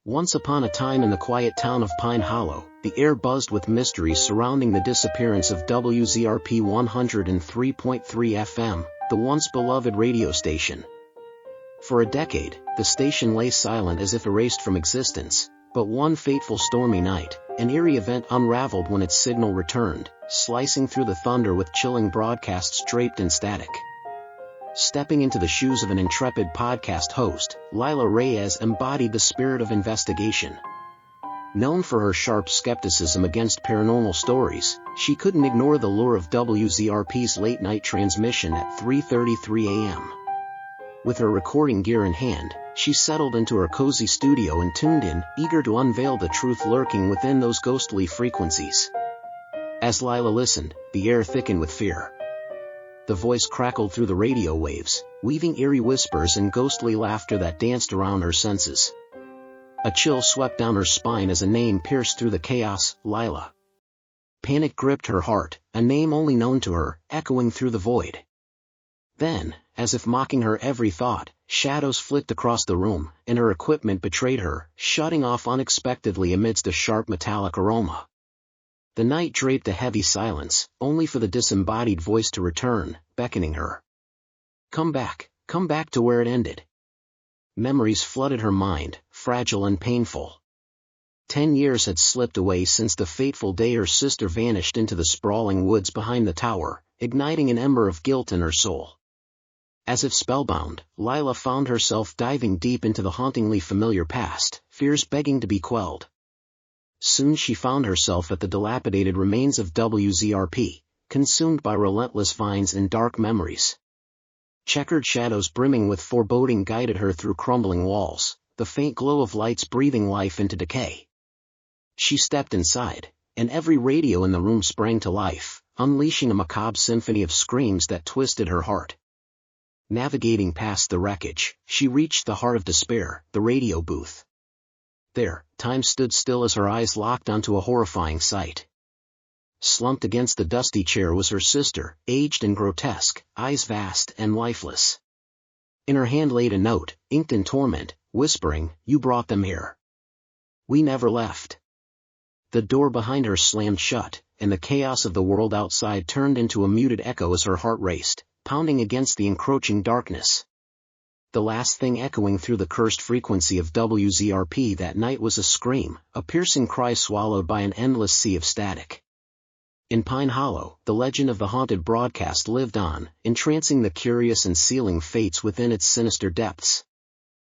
Once upon a time in the quiet town of Pine Hollow, the air buzzed with mysteries surrounding the disappearance of WZRP 103.3 FM, the once beloved radio station. For a decade, the station lay silent as if erased from existence, but one fateful stormy night, an eerie event unraveled when its signal returned, slicing through the thunder with chilling broadcasts draped in static. Stepping into the shoes of an intrepid podcast host, Lila Reyes embodied the spirit of investigation. Known for her sharp skepticism against paranormal stories, she couldn't ignore the lure of WZRP's late-night transmission at 3:33 a.m. With her recording gear in hand, she settled into her cozy studio and tuned in, eager to unveil the truth lurking within those ghostly frequencies. As Lila listened, the air thickened with fear. The voice crackled through the radio waves, weaving eerie whispers and ghostly laughter that danced around her senses. A chill swept down her spine as a name pierced through the chaos, Lila. Panic gripped her heart, a name only known to her, echoing through the void. Then, as if mocking her every thought, shadows flicked across the room, and her equipment betrayed her, shutting off unexpectedly amidst a sharp metallic aroma. The night draped a heavy silence, only for the disembodied voice to return, beckoning her. Come back to where it ended. Memories flooded her mind, fragile and painful. 10 years had slipped away since the fateful day her sister vanished into the sprawling woods behind the tower, igniting an ember of guilt in her soul. As if spellbound, Lila found herself diving deep into the hauntingly familiar past, fears begging to be quelled. Soon she found herself at the dilapidated remains of WZRP, consumed by relentless vines and dark memories. Checkered shadows brimming with foreboding guided her through crumbling walls, the faint glow of lights breathing life into decay. She stepped inside, and every radio in the room sprang to life, unleashing a macabre symphony of screams that twisted her heart. Navigating past the wreckage, she reached the heart of despair, the radio booth. There, time stood still as her eyes locked onto a horrifying sight. Slumped against the dusty chair was her sister, aged and grotesque, eyes vast and lifeless. In her hand laid a note, inked in torment, whispering, "You brought them here. We never left." The door behind her slammed shut, and the chaos of the world outside turned into a muted echo as her heart raced, pounding against the encroaching darkness. The last thing echoing through the cursed frequency of WZRP that night was a scream, a piercing cry swallowed by an endless sea of static. In Pine Hollow, the legend of the haunted broadcast lived on, entrancing the curious and sealing fates within its sinister depths.